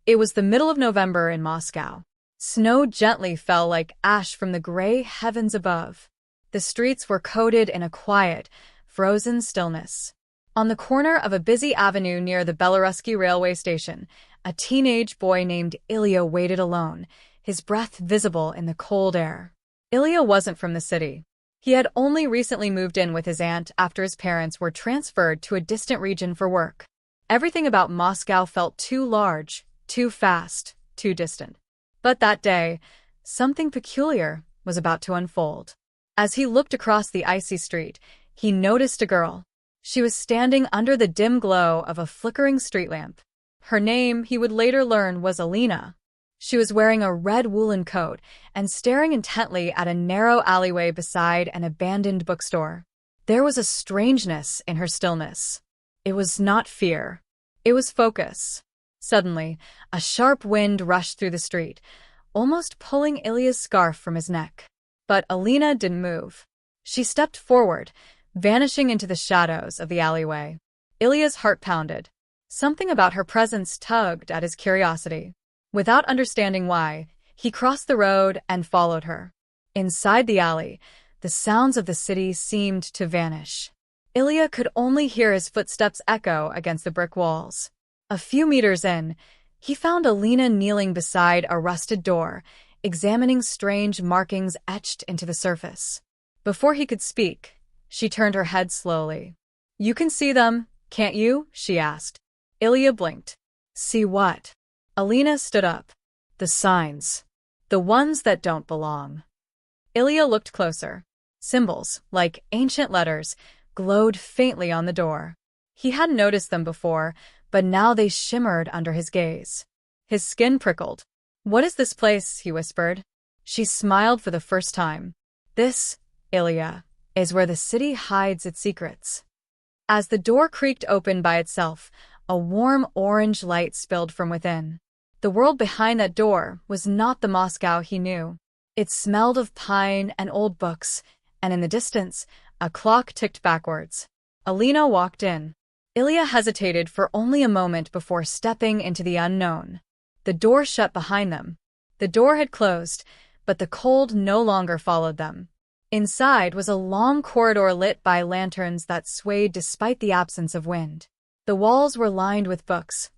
It was the middle of November in Moscow. Snow gently fell like ash from the gray heavens above. The streets were coated in a quiet, frozen stillness. On the corner of a busy avenue near the Belorusky railway station, a teenage boy named Ilya waited alone, his breath visible in the cold air. Ilya wasn't from the city. He had only recently moved in with his aunt after his parents were transferred to a distant region for work. Everything about Moscow felt too large, too fast, too distant. But that day, something peculiar was about to unfold. As he looked across the icy street, he noticed a girl. She was standing under the dim glow of a flickering street lamp. Her name, he would later learn, was Alina. She was wearing a red woolen coat and staring intently at a narrow alleyway beside an abandoned bookstore. There was a strangeness in her stillness. It was not fear. It was focus. Suddenly, a sharp wind rushed through the street, almost pulling Ilya's scarf from his neck. But Alina didn't move. She stepped forward, vanishing into the shadows of the alleyway. Ilya's heart pounded. Something about her presence tugged at his curiosity. Without understanding why, he crossed the road and followed her. Inside the alley, the sounds of the city seemed to vanish. Ilya could only hear his footsteps echo against the brick walls. A few meters in, he found Alina kneeling beside a rusted door, examining strange markings etched into the surface. Before he could speak, she turned her head slowly. "You can see them, can't you?" she asked. Ilya blinked. "See what?" Alina stood up. "The signs. The ones that don't belong." Ilya looked closer. Symbols, like ancient letters, glowed faintly on the door. He hadn't noticed them before, but now they shimmered under his gaze. His skin prickled. "What is this place?" he whispered. She smiled for the first time. "This, Ilya, is where the city hides its secrets." As the door creaked open by itself, a warm orange light spilled from within. The world behind that door was not the Moscow he knew. It smelled of pine and old books, and in the distance, a clock ticked backwards. Alina walked in. Ilya hesitated for only a moment before stepping into the unknown. The door shut behind them. The door had closed, but the cold no longer followed them. Inside was a long corridor lit by lanterns that swayed despite the absence of wind. The walls were lined with books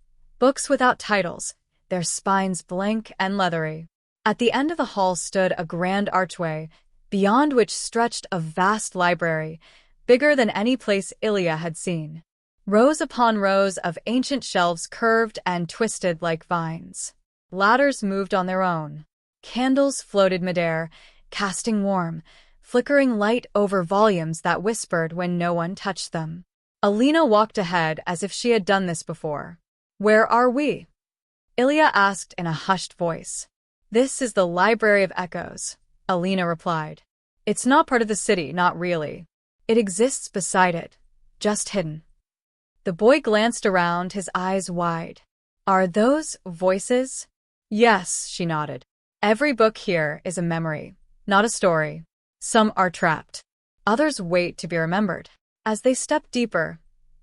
without titles, their spines blank and leathery. At the end of the hall stood a grand archway, beyond which stretched a vast library, bigger than any place Ilya had seen. Rows upon rows of ancient shelves curved and twisted like vines. Ladders moved on their own. Candles floated midair, casting warm, flickering light over volumes that whispered when no one touched them. Alina walked ahead as if she had done this before. "Where are we?" Ilya asked in a hushed voice. "This is the Library of Echoes," Alina replied. "It's not part of the city, not really. It exists beside it, just hidden." The boy glanced around, his eyes wide. "Are those voices?" "Yes," she nodded. "Every book here is a memory, not a story. Some are trapped. Others wait to be remembered." As they stepped deeper,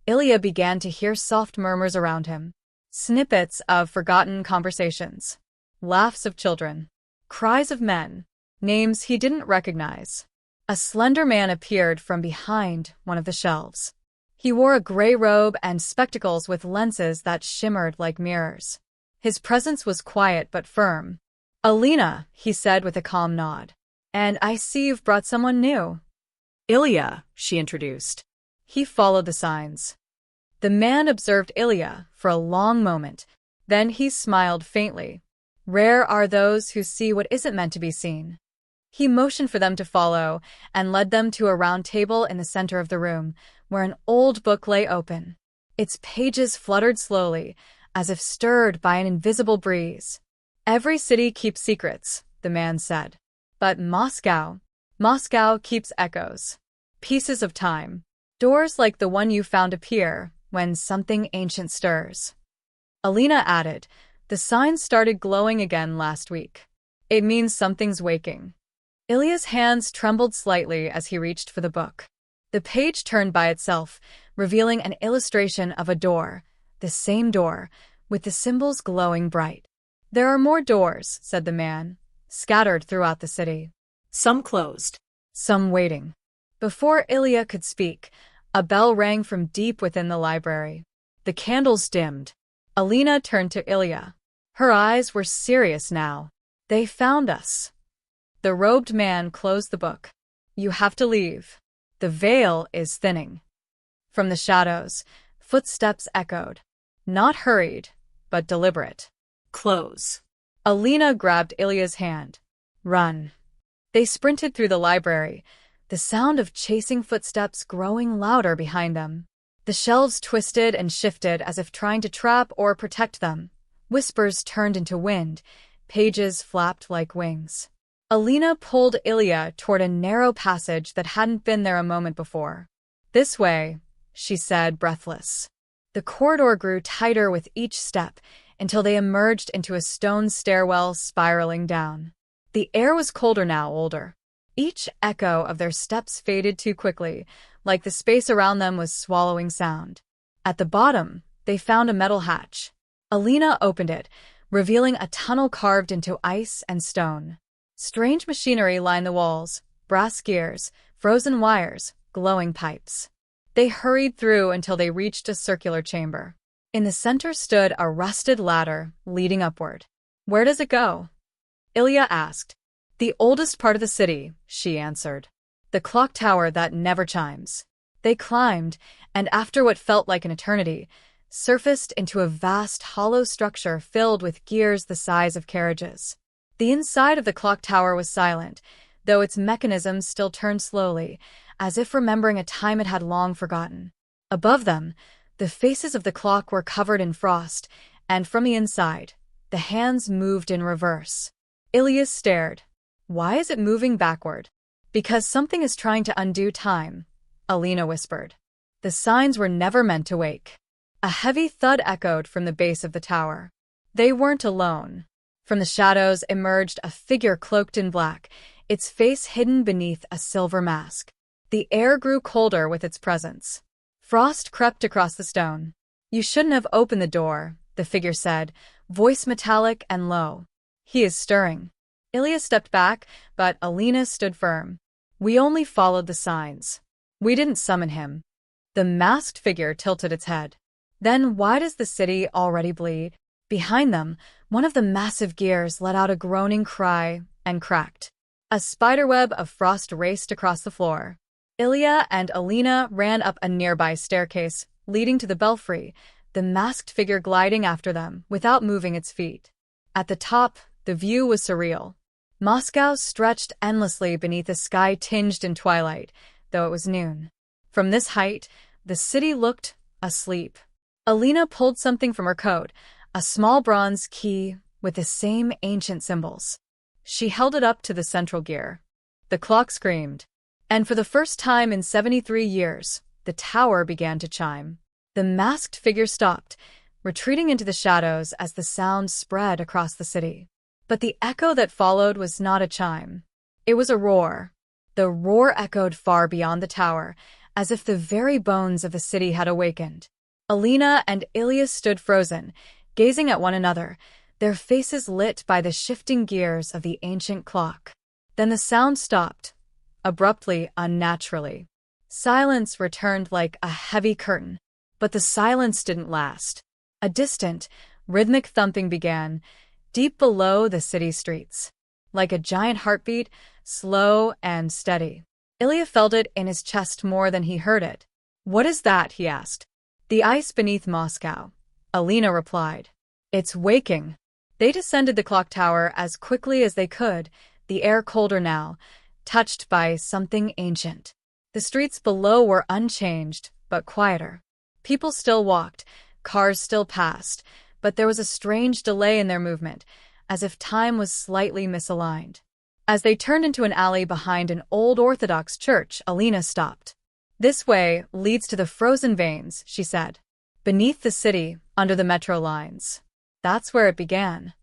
Ilya began to hear soft murmurs around him. Snippets of forgotten conversations. Laughs of children. Cries of men. Names he didn't recognize. A slender man appeared from behind one of the shelves. He wore a gray robe and spectacles with lenses that shimmered like mirrors. His presence was quiet but firm. "Alina," he said with a calm nod. "And I see you've brought someone new." "Ilya," she introduced. He followed the signs. The man observed Ilya for a long moment. Then he smiled faintly. Rare are those who see what isn't meant to be seen. He motioned for them to follow and led them to a round table in the center of the room, where an old book lay open. Its pages fluttered slowly, as if stirred by an invisible breeze. "Every city keeps secrets," the man said. "But Moscow keeps echoes. Pieces of time. Doors like the one you found appear when something ancient stirs." Alina added, "The signs started glowing again last week. It means something's waking." Ilya's hands trembled slightly as he reached for the book. The page turned by itself, revealing an illustration of a door, the same door, with the symbols glowing bright. "There are more doors," said the man, scattered throughout the city. Some closed. Some waiting. Before Ilya could speak, a bell rang from deep within the library. The candles dimmed. Alina turned to Ilya. Her eyes were serious now. "They found us." The robed man closed the book. "You have to leave. The veil is thinning." From the shadows, footsteps echoed. Not hurried, but deliberate. Close. Alina grabbed Ilya's hand. "Run." They sprinted through the library, the sound of chasing footsteps growing louder behind them. The shelves twisted and shifted as if trying to trap or protect them. Whispers turned into wind. Pages flapped like wings. Alina pulled Ilya toward a narrow passage that hadn't been there a moment before. "This way," she said, breathless. The corridor grew tighter with each step until they emerged into a stone stairwell spiraling down. The air was colder now, older. Each echo of their steps faded too quickly, like the space around them was swallowing sound. At the bottom, they found a metal hatch. Alina opened it, revealing a tunnel carved into ice and stone. Strange machinery lined the walls, brass gears, frozen wires, glowing pipes. They hurried through until they reached a circular chamber. In the center stood a rusted ladder leading upward. "Where does it go?" Ilya asked. "The oldest part of the city," she answered. "The clock tower that never chimes." They climbed, and after what felt like an eternity, surfaced into a vast hollow structure filled with gears the size of carriages. The inside of the clock tower was silent, though its mechanisms still turned slowly, as if remembering a time it had long forgotten. Above them, the faces of the clock were covered in frost, and from the inside, the hands moved in reverse. Ilya stared. "Why is it moving backward?" "Because something is trying to undo time," Alina whispered. "The signs were never meant to wake." A heavy thud echoed from the base of the tower. They weren't alone. From the shadows emerged a figure cloaked in black, its face hidden beneath a silver mask. The air grew colder with its presence. Frost crept across the stone. "You shouldn't have opened the door," the figure said, voice metallic and low. "He is stirring." Ilya stepped back, but Alina stood firm. "We only followed the signs. We didn't summon him." The masked figure tilted its head. "Then why does the city already bleed?" Behind them, one of the massive gears let out a groaning cry and cracked. A spiderweb of frost raced across the floor. Ilya and Alina ran up a nearby staircase, leading to the belfry, the masked figure gliding after them without moving its feet. At the top, the view was surreal. Moscow stretched endlessly beneath a sky tinged in twilight, though it was noon. From this height, the city looked asleep. Alina pulled something from her coat, a small bronze key with the same ancient symbols. She held it up to the central gear. The clock screamed, and for the first time in 73 years, the tower began to chime. The masked figure stopped, retreating into the shadows as the sound spread across the city. But the echo that followed was not a chime. It was a roar. The roar echoed far beyond the tower, as if the very bones of the city had awakened. Alina and Ilya stood frozen, gazing at one another, their faces lit by the shifting gears of the ancient clock. Then the sound stopped, abruptly, unnaturally. Silence returned like a heavy curtain, but the silence didn't last. A distant, rhythmic thumping began, deep below the city streets. Like a giant heartbeat, slow and steady. Ilya felt it in his chest more than he heard it. "What is that?" he asked. "The ice beneath Moscow," Alina replied. "It's waking." They descended the clock tower as quickly as they could, the air colder now, touched by something ancient. The streets below were unchanged, but quieter. People still walked, cars still passed, but there was a strange delay in their movement, as if time was slightly misaligned. As they turned into an alley behind an old Orthodox church, Alina stopped. "This way leads to the frozen veins," she said. "Beneath the city, under the metro lines. That's where it began."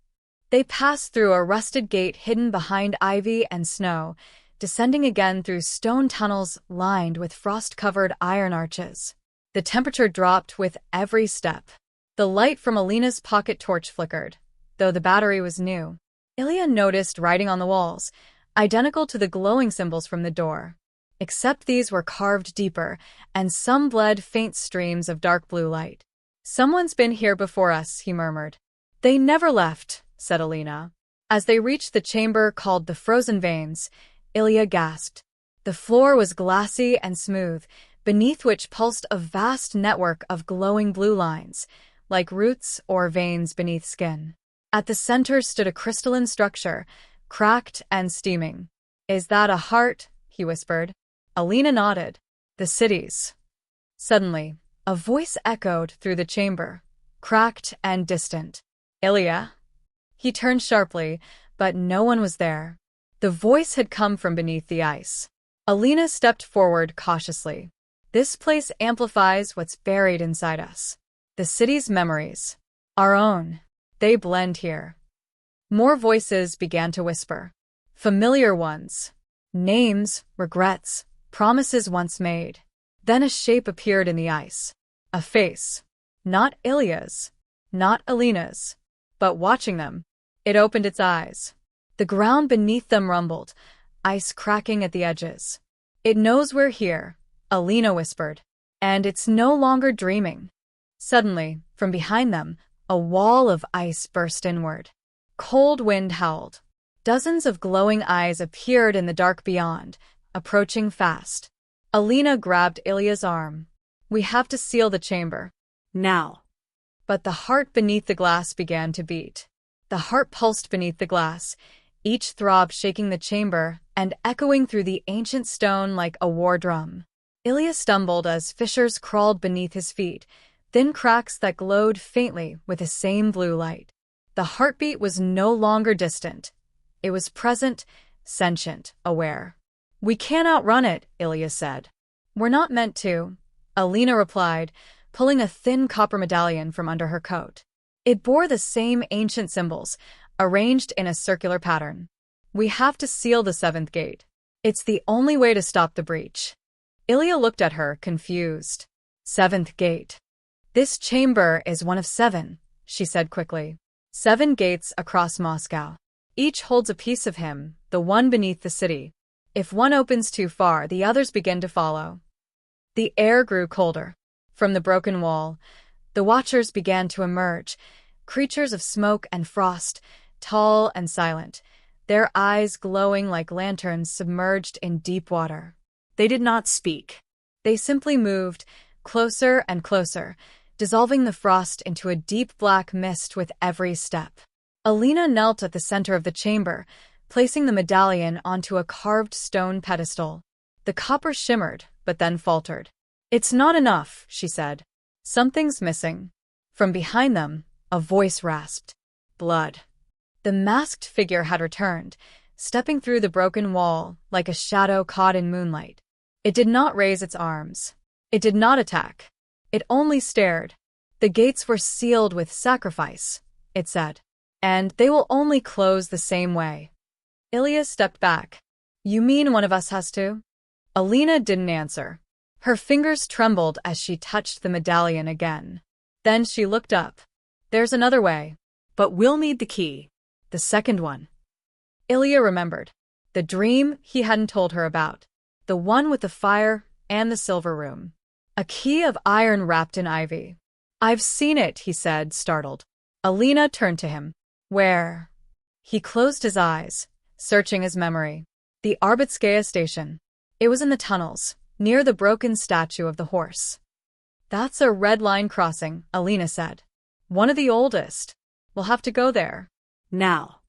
They passed through a rusted gate hidden behind ivy and snow, descending again through stone tunnels lined with frost-covered iron arches. The temperature dropped with every step. The light from Alina's pocket torch flickered, though the battery was new. Ilya noticed writing on the walls, identical to the glowing symbols from the door. Except these were carved deeper, and some bled faint streams of dark blue light. "Someone's been here before us," he murmured. "They never left," said Alina. As they reached the chamber called the Frozen Veins, Ilya gasped. The floor was glassy and smooth, beneath which pulsed a vast network of glowing blue lines, like roots or veins beneath skin. At the center stood a crystalline structure, cracked and steaming. "Is that a heart?" he whispered. Alina nodded. "The city's." Suddenly, a voice echoed through the chamber, cracked and distant. "Ilya?" He turned sharply, but no one was there. The voice had come from beneath the ice. Alina stepped forward cautiously. "This place amplifies what's buried inside us. The city's memories. Our own. They blend here." More voices began to whisper. Familiar ones. Names, regrets, promises once made. Then a shape appeared in the ice. A face. Not Ilya's. Not Alina's. But watching them, it opened its eyes. The ground beneath them rumbled, ice cracking at the edges. "It knows we're here," Alina whispered. "And it's no longer dreaming." Suddenly, from behind them, a wall of ice burst inward. Cold wind howled. Dozens of glowing eyes appeared in the dark beyond, approaching fast. Alina grabbed Ilya's arm. "We have to seal the chamber. Now." But the heart beneath the glass began to beat. The heart pulsed beneath the glass, each throb shaking the chamber and echoing through the ancient stone like a war drum. Ilya stumbled as fissures crawled beneath his feet, thin cracks that glowed faintly with the same blue light. The heartbeat was no longer distant. It was present, sentient, aware. "We can't outrun it," Ilya said. "We're not meant to," Alina replied, pulling a thin copper medallion from under her coat. It bore the same ancient symbols, arranged in a circular pattern. "We have to seal the seventh gate. It's the only way to stop the breach." Ilya looked at her, confused. "Seventh gate. This chamber is one of 7, she said quickly. 7 gates across Moscow. Each holds a piece of him, the one beneath the city. If one opens too far, the others begin to follow." The air grew colder. From the broken wall, the watchers began to emerge, creatures of smoke and frost, tall and silent, their eyes glowing like lanterns submerged in deep water. They did not speak. They simply moved, closer and closer, dissolving the frost into a deep black mist with every step. Alina knelt at the center of the chamber, placing the medallion onto a carved stone pedestal. The copper shimmered, but then faltered. "It's not enough," she said. "Something's missing." From behind them, a voice rasped. "Blood." The masked figure had returned, stepping through the broken wall like a shadow caught in moonlight. It did not raise its arms. It did not attack. It only stared. "The gates were sealed with sacrifice," it said. "And they will only close the same way." Ilya stepped back. "You mean one of us has to?" Alina didn't answer. Her fingers trembled as she touched the medallion again. Then she looked up. "There's another way." "But we'll need the key." "The second one." Ilya remembered. The dream he hadn't told her about. The one with the fire and the silver room. A key of iron wrapped in ivy. "I've seen it," he said, startled. Alina turned to him. "Where?" He closed his eyes, searching his memory. The Arbitskaya station. It was in the tunnels, near the broken statue of the horse. "That's a red line crossing," Alina said. "One of the oldest. We'll have to go there." "Now."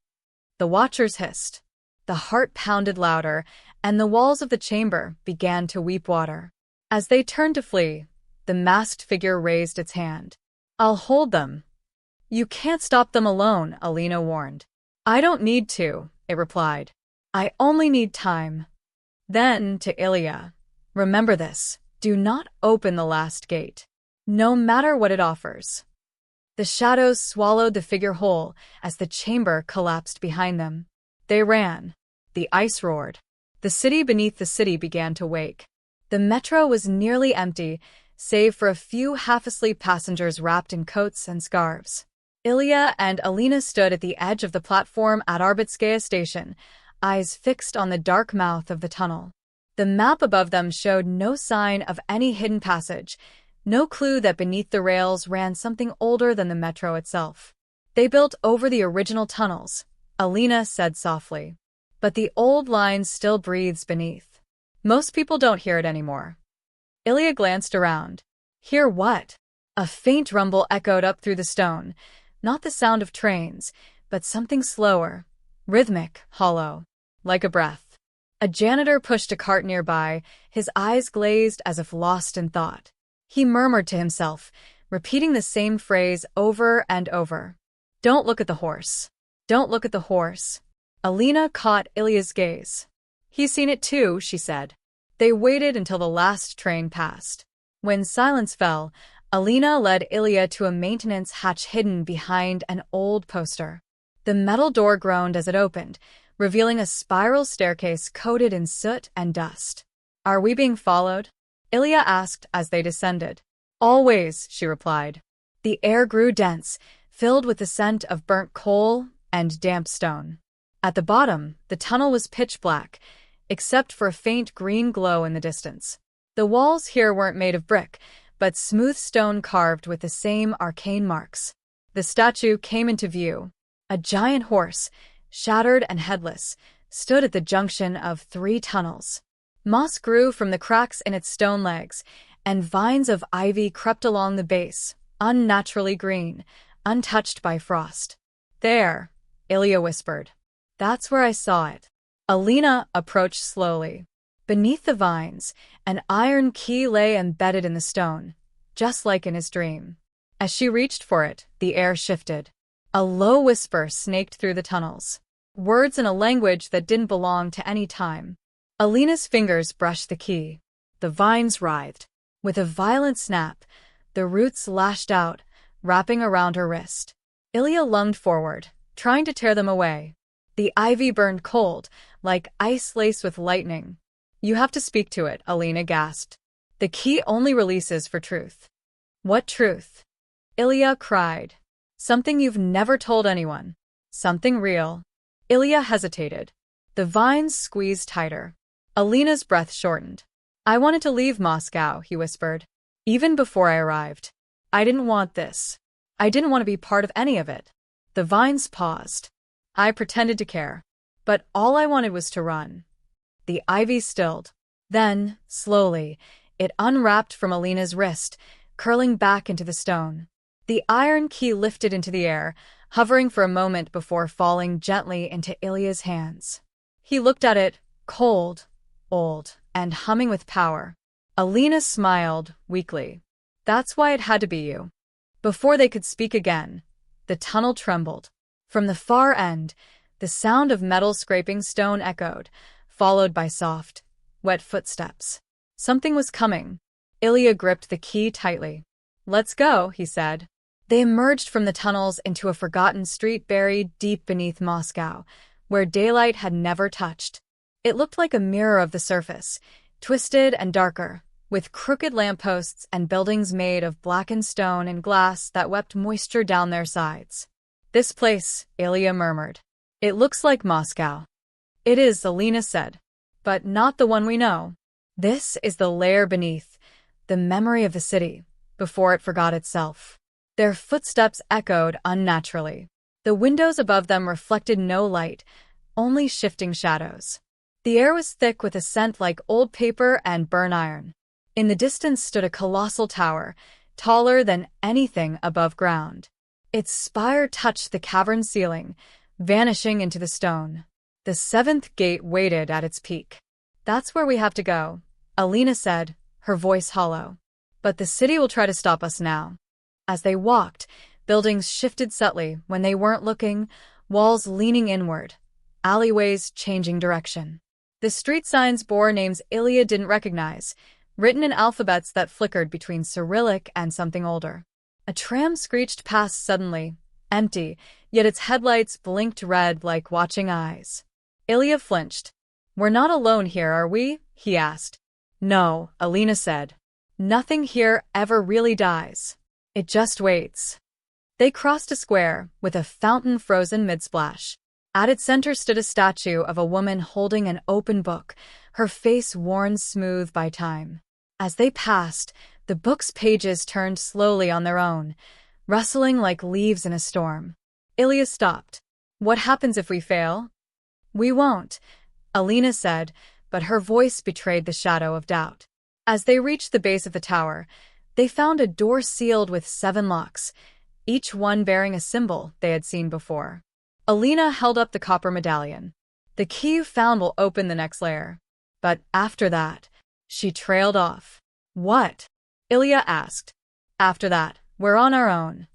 The watchers hissed. The heart pounded louder, and the walls of the chamber began to weep water. As they turned to flee, the masked figure raised its hand. "I'll hold them." "You can't stop them alone," Alina warned. "I don't need to," it replied. "I only need time." Then, to Ilya, "Remember this. Do not open the last gate, no matter what it offers." The shadows swallowed the figure whole as the chamber collapsed behind them. They ran. The ice roared. The city beneath the city began to wake. The metro was nearly empty, save for a few half-asleep passengers wrapped in coats and scarves. Ilya and Alina stood at the edge of the platform at Arbitskaya station, eyes fixed on the dark mouth of the tunnel. The map above them showed no sign of any hidden passage, no clue that beneath the rails ran something older than the metro itself. They built over the original tunnels, Alina said softly. But the old line still breathes beneath. Most people don't hear it anymore. Ilya glanced around. Hear what? A faint rumble echoed up through the stone, not the sound of trains, but something slower, rhythmic, hollow, like a breath. A janitor pushed a cart nearby, his eyes glazed as if lost in thought. He murmured to himself, repeating the same phrase over and over. Don't look at the horse. Don't look at the horse. Alina caught Ilya's gaze. He's seen it too, she said. They waited until the last train passed. When silence fell, Alina led Ilya to a maintenance hatch hidden behind an old poster. The metal door groaned as it opened, revealing a spiral staircase coated in soot and dust. Are we being followed? Ilya asked as they descended. Always, she replied. The air grew dense, filled with the scent of burnt coal and damp stone. At the bottom, the tunnel was pitch black, except for a faint green glow in the distance. The walls here weren't made of brick, but smooth stone carved with the same arcane marks. The statue came into view. A giant horse, shattered and headless, stood at the junction of 3 tunnels. Moss grew from the cracks in its stone legs, and vines of ivy crept along the base, unnaturally green, untouched by frost. There, Ilya whispered. That's where I saw it. Alina approached slowly. Beneath the vines, an iron key lay embedded in the stone, just like in his dream. As she reached for it, the air shifted. A low whisper snaked through the tunnels. Words in a language that didn't belong to any time. Alina's fingers brushed the key. The vines writhed. With a violent snap, the roots lashed out, wrapping around her wrist. Ilya lunged forward, trying to tear them away. The ivy burned cold, like ice laced with lightning. You have to speak to it, Alina gasped. The key only releases for truth. What truth? Ilya cried. Something you've never told anyone. Something real. Ilya hesitated. The vines squeezed tighter. Alina's breath shortened. I wanted to leave Moscow, he whispered. Even before I arrived. I didn't want this. I didn't want to be part of any of it. The vines paused. I pretended to care. But all I wanted was to run. The ivy stilled. Then, slowly, it unwrapped from Alina's wrist, curling back into the stone. The iron key lifted into the air, hovering for a moment before falling gently into Ilya's hands. He looked at it, cold, old, and humming with power. Alina smiled, weakly. That's why it had to be you. Before they could speak again, the tunnel trembled. From the far end, the sound of metal scraping stone echoed, followed by soft, wet footsteps. Something was coming. Ilya gripped the key tightly. Let's go, he said. They emerged from the tunnels into a forgotten street buried deep beneath Moscow, where daylight had never touched. It looked like a mirror of the surface, twisted and darker, with crooked lampposts and buildings made of blackened stone and glass that wept moisture down their sides. This place, Ilya murmured. It looks like Moscow. It is, Alina said. But not the one we know. This is the layer beneath, the memory of the city, before it forgot itself. Their footsteps echoed unnaturally. The windows above them reflected no light, only shifting shadows. The air was thick with a scent like old paper and burnt iron. In the distance stood a colossal tower, taller than anything above ground. Its spire touched the cavern ceiling, vanishing into the stone. The 7th gate waited at its peak. That's where we have to go, Alina said, her voice hollow. But the city will try to stop us now. As they walked, buildings shifted subtly when they weren't looking, walls leaning inward, alleyways changing direction. The street signs bore names Ilya didn't recognize, written in alphabets that flickered between Cyrillic and something older. A tram screeched past suddenly, empty, yet its headlights blinked red like watching eyes. Ilya flinched. We're not alone here, are we? He asked. No, Alina said. Nothing here ever really dies. It just waits. They crossed a square, with a fountain frozen mid-splash. At its center stood a statue of a woman holding an open book, her face worn smooth by time. As they passed, the book's pages turned slowly on their own, rustling like leaves in a storm. Ilya stopped. What happens if we fail? We won't, Alina said, but her voice betrayed the shadow of doubt. As they reached the base of the tower, they found a door sealed with 7 locks, each one bearing a symbol they had seen before. Alina held up the copper medallion. The key you found will open the next layer. But after that, she trailed off. What? Ilya asked. After that, we're on our own.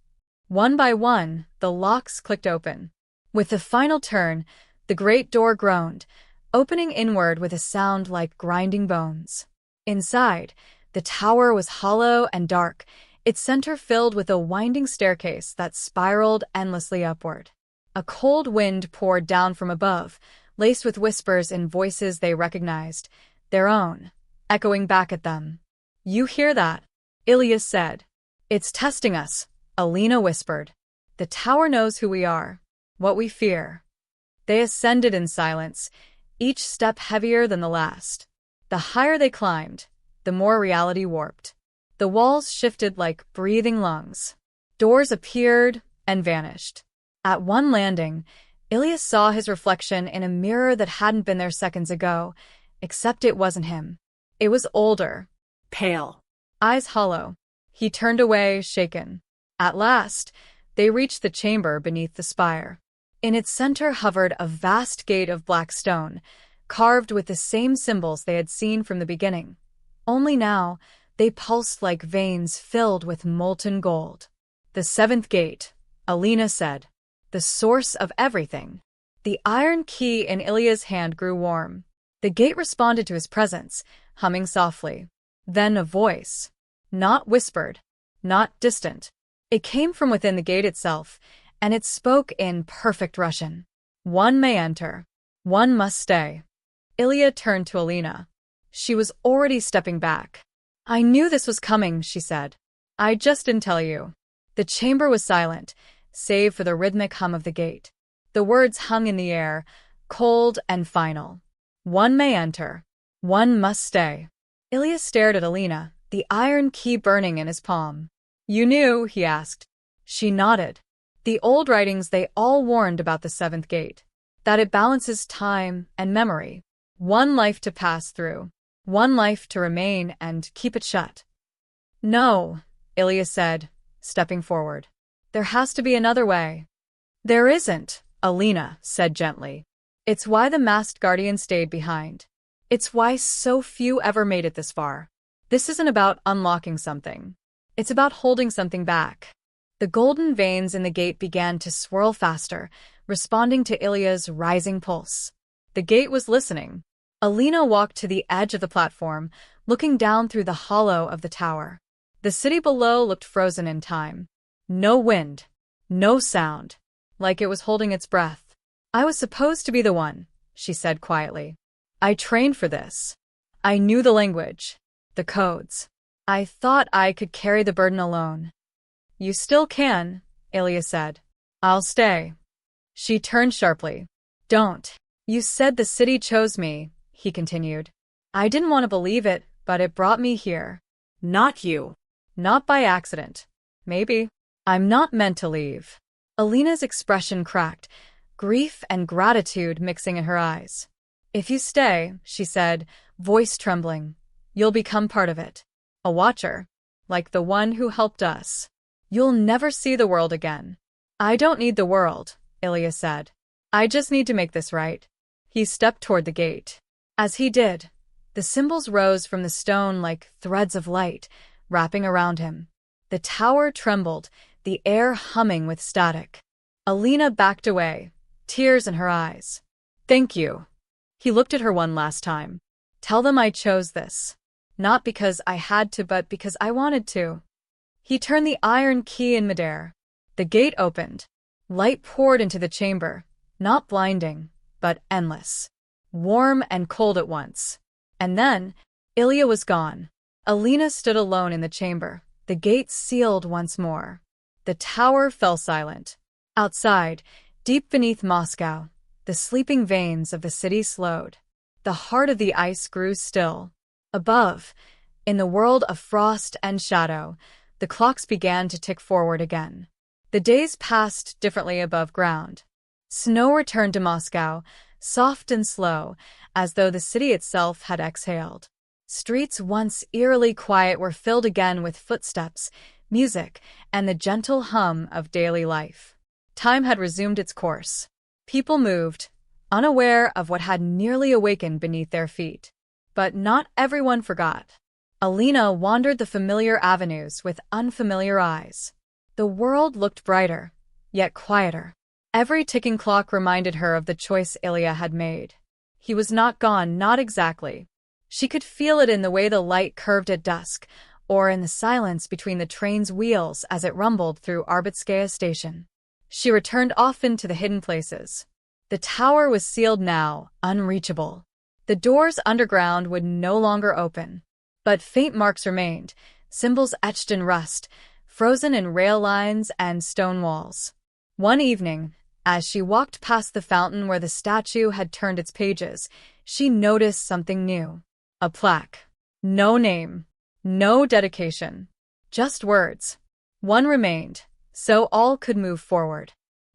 One by one, the locks clicked open. With the final turn, the great door groaned, opening inward with a sound like grinding bones. Inside, the tower was hollow and dark, its center filled with a winding staircase that spiraled endlessly upward. A cold wind poured down from above, laced with whispers in voices they recognized, their own, echoing back at them. You hear that? Ilya said. It's testing us, Alina whispered. The tower knows who we are, what we fear. They ascended in silence, each step heavier than the last. The higher they climbed, the more reality warped. The walls shifted like breathing lungs. Doors appeared and vanished. At one landing, Ilya saw his reflection in a mirror that hadn't been there seconds ago, except it wasn't him. It was older. Pale. Eyes hollow. He turned away, shaken. At last, they reached the chamber beneath the spire. In its center hovered a vast gate of black stone, carved with the same symbols they had seen from the beginning. Only now, they pulsed like veins filled with molten gold. The 7th gate, Alina said. The source of everything. The iron key in Ilya's hand grew warm. The gate responded to his presence, humming softly. Then a voice. Not whispered, not distant. It came from within the gate itself, and it spoke in perfect Russian. One may enter. One must stay. Ilya turned to Alina. She was already stepping back. I knew this was coming, she said. I just didn't tell you. The chamber was silent, save for the rhythmic hum of the gate. The words hung in the air, cold and final. One may enter. One must stay. Ilya stared at Alina, the iron key burning in his palm. You knew, he asked. She nodded. The old writings they all warned about the 7th gate. That it balances time and memory. One life to pass through. One life to remain and keep it shut. No, Ilya said, stepping forward. There has to be another way. There isn't, Alina said gently. It's why the masked guardian stayed behind. It's why so few ever made it this far. This isn't about unlocking something. It's about holding something back. The golden veins in the gate began to swirl faster, responding to Ilya's rising pulse. The gate was listening. Alina walked to the edge of the platform, looking down through the hollow of the tower. The city below looked frozen in time. No wind. No sound. Like it was holding its breath. I was supposed to be the one, she said quietly. I trained for this. I knew the language. The codes. I thought I could carry the burden alone. You still can, Ilya said. I'll stay. She turned sharply. Don't. You said the city chose me, he continued. I didn't want to believe it, but it brought me here. Not you. Not by accident. Maybe. I'm not meant to leave. Alina's expression cracked, grief and gratitude mixing in her eyes. If you stay, she said, voice trembling, you'll become part of it. A watcher. Like the one who helped us. You'll never see the world again. I don't need the world, Ilya said. I just need to make this right. He stepped toward the gate. As he did, the symbols rose from the stone like threads of light, wrapping around him. The tower trembled, the air humming with static. Alina backed away, tears in her eyes. Thank you. He looked at her one last time. Tell them I chose this. Not because I had to, but because I wanted to. He turned the iron key in midair. The gate opened. Light poured into the chamber, not blinding, but endless. Warm and cold at once. And then, Ilya was gone. Alina stood alone in the chamber, the gates sealed once more. The tower fell silent. Outside, deep beneath Moscow, the sleeping veins of the city slowed. The heart of the ice grew still. Above, in the world of frost and shadow, the clocks began to tick forward again. The days passed differently above ground. Snow returned to Moscow, soft and slow, as though the city itself had exhaled. Streets once eerily quiet were filled again with footsteps, music, and the gentle hum of daily life. Time had resumed its course. People moved, unaware of what had nearly awakened beneath their feet. But not everyone forgot. Alina wandered the familiar avenues with unfamiliar eyes. The world looked brighter, yet quieter. Every ticking clock reminded her of the choice Ilya had made. He was not gone, not exactly. She could feel it in the way the light curved at dusk, or in the silence between the train's wheels as it rumbled through Arbitskaya station. She returned often to the hidden places. The tower was sealed now, unreachable. The doors underground would no longer open. But faint marks remained, symbols etched in rust, frozen in rail lines and stone walls. One evening, as she walked past the fountain where the statue had turned its pages, she noticed something new. A plaque. No name. No dedication. Just words. One remained, so all could move forward.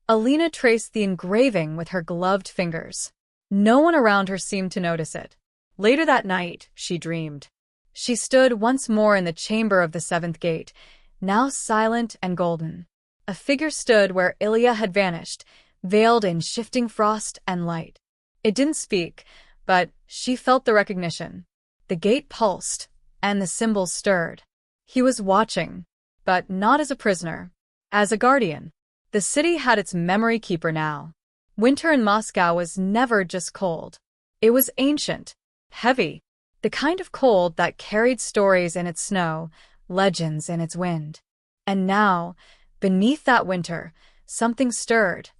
Alina traced the engraving with her gloved fingers. No one around her seemed to notice it. Later that night, she dreamed. She stood once more in the chamber of the seventh gate, now silent and golden. A figure stood where Ilya had vanished, veiled in shifting frost and light. It didn't speak, but she felt the recognition. The gate pulsed, and the symbols stirred. He was watching, but not as a prisoner, as a guardian. The city had its memory keeper now. Winter in Moscow was never just cold. It was ancient, heavy, the kind of cold that carried stories in its snow, legends in its wind. And now, beneath that winter, something stirred,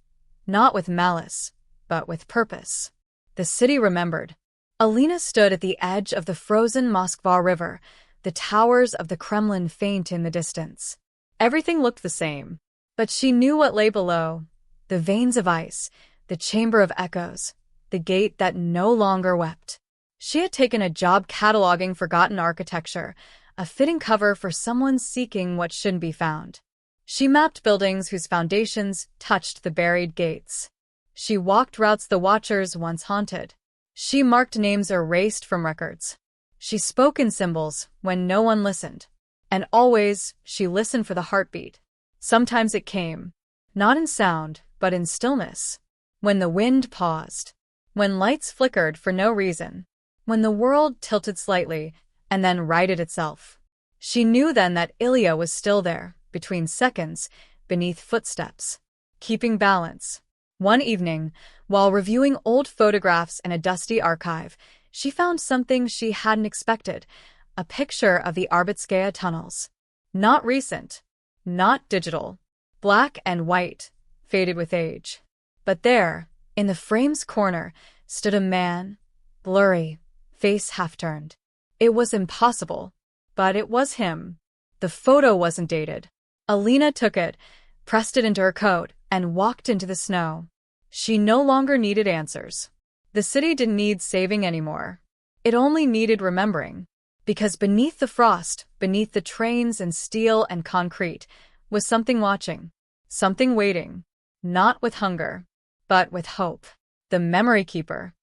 not with malice, but with purpose. The city remembered. Alina stood at the edge of the frozen Moskva River, the towers of the Kremlin faint in the distance. Everything looked the same, but she knew what lay below: the veins of ice, the chamber of echoes, the gate that no longer wept. She had taken a job cataloging forgotten architecture, a fitting cover for someone seeking what shouldn't be found. She mapped buildings whose foundations touched the buried gates. She walked routes the watchers once haunted. She marked names erased from records. She spoke in symbols when no one listened. And always, she listened for the heartbeat. Sometimes it came, not in sound, but in stillness. When the wind paused. When lights flickered for no reason. When the world tilted slightly and then righted itself. She knew then that Ilya was still there, between seconds, beneath footsteps, keeping balance. One evening, while reviewing old photographs in a dusty archive, she found something she hadn't expected: a picture of the Arbitskaya tunnels. Not recent, not digital, black and white, faded with age. But there, in the frame's corner, stood a man, blurry, face half-turned. It was impossible, but it was him. The photo wasn't dated. Alina took it, pressed it into her coat, and walked into the snow. She no longer needed answers. The city didn't need saving anymore. It only needed remembering. Because beneath the frost, beneath the trains and steel and concrete, was something watching, something waiting, not with hunger, but with hope. The memory keeper.